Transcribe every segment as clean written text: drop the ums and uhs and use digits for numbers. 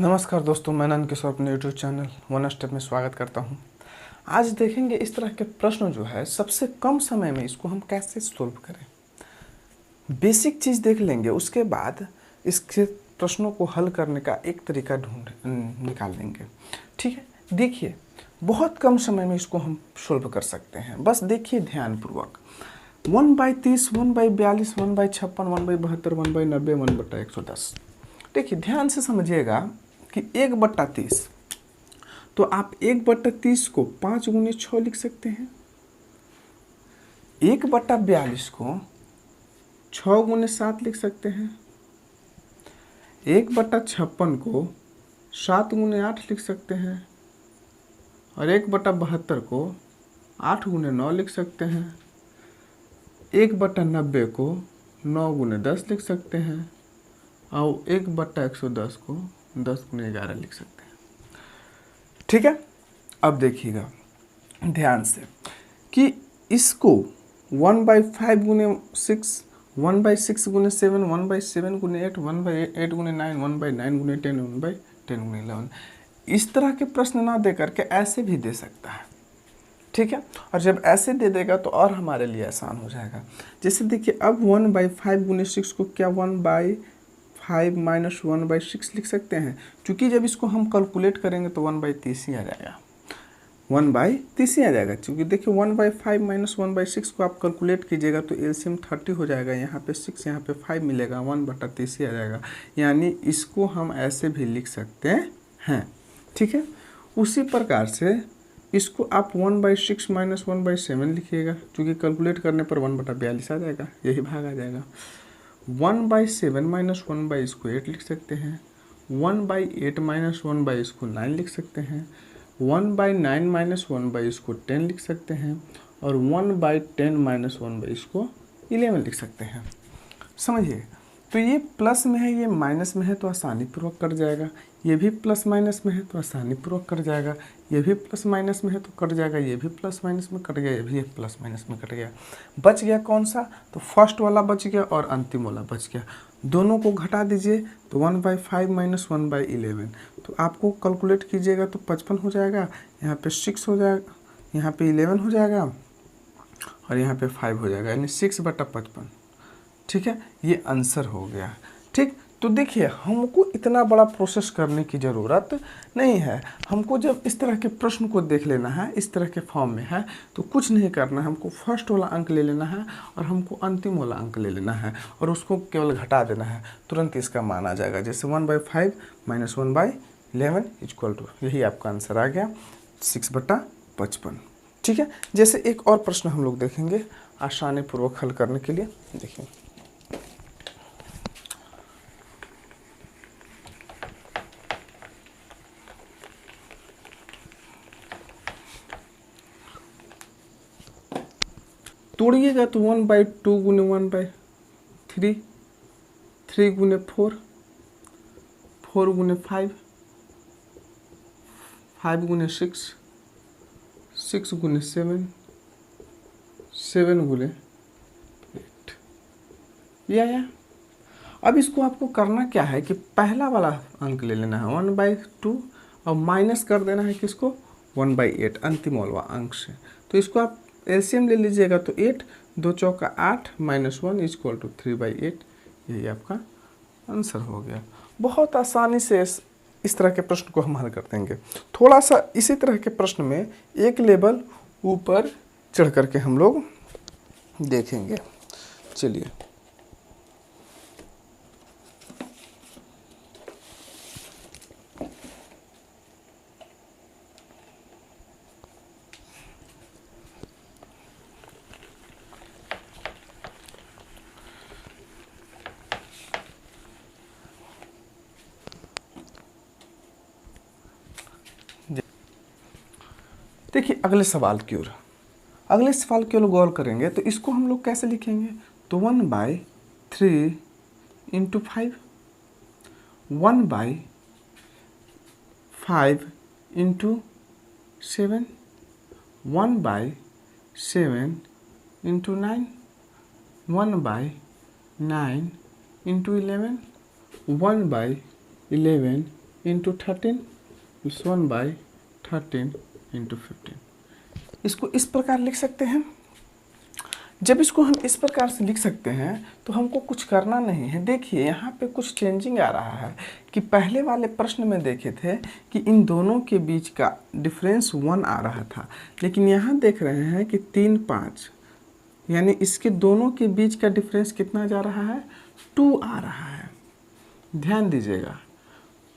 नमस्कार दोस्तों, मैं नंद किशोर अपने यूट्यूब चैनल वन स्टेप में स्वागत करता हूं। आज देखेंगे इस तरह के प्रश्न जो है सबसे कम समय में इसको हम कैसे सोल्व करें। बेसिक चीज़ देख लेंगे, उसके बाद इसके प्रश्नों को हल करने का एक तरीका निकाल लेंगे। ठीक है, देखिए बहुत कम समय में इसको हम सोल्व कर सकते हैं। बस देखिए ध्यानपूर्वक, 1/30, 1/42, 1/56, 1/72, 1/90, 1/110। देखिए ध्यान से समझिएगा कि 1/30, तो आप 1/30 को 5 गुने 6 लिख सकते हैं। 1/42 को 6 गुने 7 लिख सकते हैं। 1/56 को 7 गुने 8 लिख सकते हैं। और 1/72 को 8 गुने 9 लिख सकते हैं। 1/90 को 9 गुने 10 लिख सकते हैं। और 1/110 को 10 गुने 11 लिख सकते हैं। ठीक है, अब देखिएगा ध्यान से कि इसको 1/5 गुने 6, 1/6 गुने 7, 1/7 गुने 8, 1/8 गुने 9, 1/9 गुने 10, 1/10 गुने 11, इस तरह के प्रश्न ना दे करके ऐसे भी दे सकता है। ठीक है, और जब ऐसे दे देगा तो और हमारे लिए आसान हो जाएगा। जैसे देखिए अब 1/5 गुने 6 को क्या 1/5 माइनस 1/6 लिख सकते हैं, क्योंकि जब इसको हम कैलकुलेट करेंगे तो 1/30 ही आ जाएगा। 1/30 ही आ जाएगा, क्योंकि देखिए 1/5 माइनस 1/6 को आप कैलकुलेट कीजिएगा तो एलसीएम 30 हो जाएगा। यहाँ पे 6, यहाँ पे 5 मिलेगा, 1/30 ही आ जाएगा। यानी इसको हम ऐसे भी लिख सकते हैं। ठीक है, उसी प्रकार से इसको आप 1/6 माइनस 1/7 लिखिएगा, क्योंकि कैलकुलेट करने पर 1/42 आ जाएगा, यही भाग आ जाएगा। 1/7 माइनस 1/8 लिख सकते हैं। 1/8 माइनस 1/9 लिख सकते हैं। 1/9 माइनस 1/10 लिख सकते हैं। और 1/10 माइनस 1/11 लिख सकते हैं। समझिए, तो ये प्लस में है, ये माइनस में है, तो आसानी पूर्वक कट जाएगा। ये भी प्लस माइनस में है तो आसानी पूर्वक कट जाएगा। ये भी प्लस माइनस में है तो कट जाएगा। ये भी प्लस माइनस में कट गया, ये भी प्लस माइनस में कट गया। बच गया कौन सा? तो फर्स्ट वाला बच गया और अंतिम वाला बच गया। दोनों को घटा दीजिए तो 1/5 माइनस 1/11, तो आपको कैलकुलेट कीजिएगा तो 55 हो जाएगा। यहाँ पे 6 हो जाएगा, यहाँ पे 11 हो जाएगा और यहाँ पे 5 हो जाएगा, यानी 6/55। ठीक है, ये आंसर हो गया। ठीक, तो देखिए हमको इतना बड़ा प्रोसेस करने की ज़रूरत नहीं है। हमको जब इस तरह के प्रश्न को देख लेना है, इस तरह के फॉर्म में है, तो कुछ नहीं करना है। हमको फर्स्ट वाला अंक ले लेना है और हमको अंतिम वाला अंक ले लेना है और उसको केवल घटा देना है, तुरंत इसका मान आ जाएगा। जैसे 1/5 माइनस 1/11 इक्वल टू, यही आपका आंसर आ गया 6/55। ठीक है, जैसे एक और प्रश्न हम लोग देखेंगे आसानी पूर्वक हल करने के लिए। देखिए तोड़िएगा तो 1/2 गुने 1/3, 3 गुने 4, 4 गुने 5, 5 गुने 6, 6 गुने 7, 7 गुने 8। ये आया। अब इसको आपको करना क्या है कि पहला वाला अंक ले लेना है 1/2 और माइनस कर देना है किसको? 1/8 अंतिम वाला अंक से। तो इसको आप एलसीएम ले लीजिएगा तो 8, 2 चौका 8 माइनस 1 इक्वल टू 3/8। यही आपका आंसर हो गया। बहुत आसानी से इस तरह के प्रश्न को हम हल कर देंगे। थोड़ा सा इसी तरह के प्रश्न में एक लेवल ऊपर चढ़ करके हम लोग देखेंगे। चलिए देखिए अगले सवाल की ओर गौर करेंगे तो इसको हम लोग कैसे लिखेंगे? तो 1/3 into 5, 1/5 into 7, 1/7 into 9, 1/9 into 11, 1/11 into 13 plus 1/13 into 15। इसको इस प्रकार लिख सकते हैं। जब इसको हम इस प्रकार से लिख सकते हैं तो हमको कुछ करना नहीं है। देखिए यहाँ पे कुछ चेंजिंग आ रहा है कि पहले वाले प्रश्न में देखे थे कि इन दोनों के बीच का डिफरेंस 1 आ रहा था, लेकिन यहाँ देख रहे हैं कि 3 5, यानी इसके दोनों के बीच का डिफरेंस कितना जा रहा है, 2 आ रहा है। ध्यान दीजिएगा,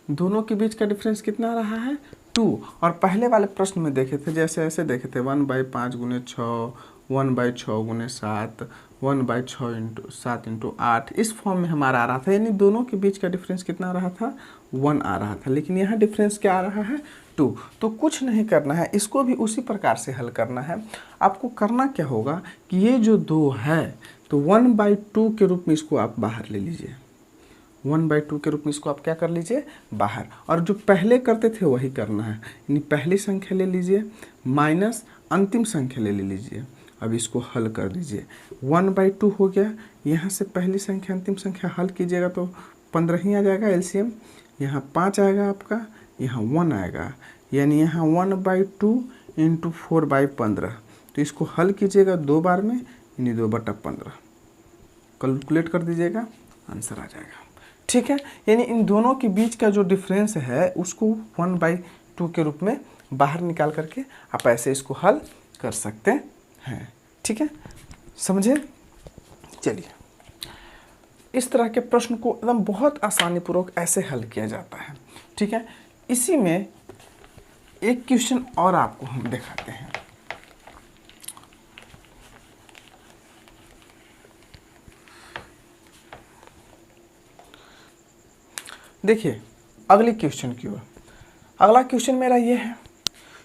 दोनों के बीच का डिफरेंस कितना रहा है, 2। और पहले वाले प्रश्न में देखे थे जैसे ऐसे देखे थे 1/5 गुने 6, 1/6 गुने 7, 1/6 इंटू 7 इंटू 8, इस फॉर्म में हमारा आ रहा था। यानी दोनों के बीच का डिफरेंस कितना रहा था, 1 आ रहा था, लेकिन यहाँ डिफरेंस क्या आ रहा है, 2। तो कुछ नहीं करना है, इसको भी उसी प्रकार से हल करना है। आपको करना क्या होगा कि ये जो 2 है तो 1/2 के रूप में इसको आप बाहर ले लीजिए। 1/2 के रूप में इसको आप क्या कर लीजिए, बाहर। और जो पहले करते थे वही करना है, यानी पहली संख्या ले लीजिए माइनस अंतिम संख्या ले लीजिए। अब इसको हल कर दीजिए। 1/2 हो गया, यहाँ से पहली संख्या अंतिम संख्या हल कीजिएगा तो 15 ही आ जाएगा एलसीएम। यहाँ 5 आएगा आपका, यहाँ 1 आएगा, यानी यहाँ 1/2 इंटू 4/15। तो इसको हल कीजिएगा 2 बार में, यानी 2/15 कैलकुलेट कर दीजिएगा, आंसर आ जाएगा। ठीक है, यानी इन दोनों के बीच का जो डिफरेंस है उसको 1/2 के रूप में बाहर निकाल करके आप ऐसे इसको हल कर सकते हैं। ठीक है, समझे। चलिए, इस तरह के प्रश्न को एकदम बहुत आसानी पूर्वक ऐसे हल किया जाता है। ठीक है, इसी में एक क्वेश्चन और आपको हम दिखाते हैं। देखिए अगले क्वेश्चन की ओर। अगला क्वेश्चन मेरा ये है,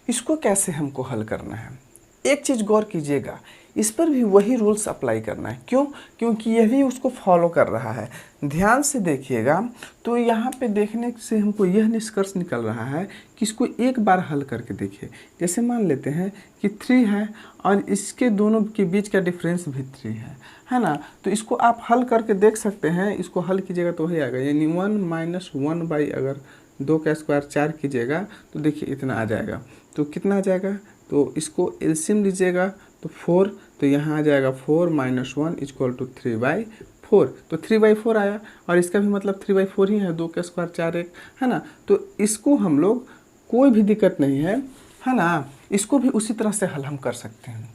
इसको कैसे हमको हल करना है। एक चीज़ गौर कीजिएगा, इस पर भी वही रूल्स अप्लाई करना है। क्यों? क्योंकि यह भी उसको फॉलो कर रहा है। ध्यान से देखिएगा तो यहाँ पे देखने से हमको यह निष्कर्ष निकल रहा है कि इसको एक बार हल करके देखिए। जैसे मान लेते हैं कि 3 है और इसके दोनों के बीच का डिफरेंस भी 3 है ना। तो इसको आप हल करके देख सकते हैं। इसको हल कीजिएगा तो वही आएगा, यानी 1 - 1 अगर 2 का स्क्वायर 4 कीजिएगा तो देखिए इतना आ जाएगा। तो कितना आ जाएगा, तो इसको एलसीएम लीजिएगा तो 4, तो यहाँ आ जाएगा 4 - 1 = 3/4। तो 3/4 आया, और इसका भी मतलब 3/4 ही है, 2 का स्क्वायर 4 1 है ना। तो इसको हम लोग कोई भी दिक्कत नहीं है ना, इसको भी उसी तरह से हल हम कर सकते हैं।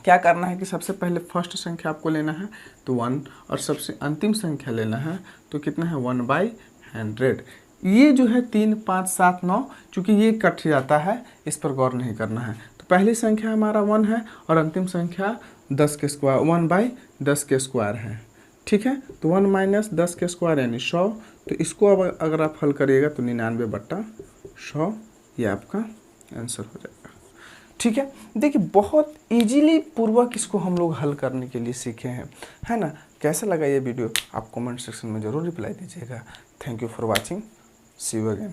क्या करना है कि सबसे पहले फर्स्ट संख्या आपको लेना है तो 1, और सबसे अंतिम संख्या लेना है तो कितना है 1/100। ये जो है 3 5 7 9, चूँकि ये कट जाता है, इस पर गौर नहीं करना है। तो पहली संख्या हमारा 1 है और अंतिम संख्या 10 के स्क्वायर 1/10 के स्क्वायर है। ठीक है, तो 1 - 10 के स्क्वायर यानी 100। तो इसको अब अगर आप हल करिएगा तो 99/100 ये आपका आंसर हो जाएगा। ठीक है, देखिए बहुत इजीली पूर्वक इसको हम लोग हल करने के लिए सीखे हैं, है ना। कैसा लगा ये वीडियो आप कमेंट सेक्शन में ज़रूर रिप्लाई दीजिएगा। Thank you for watching, see you again.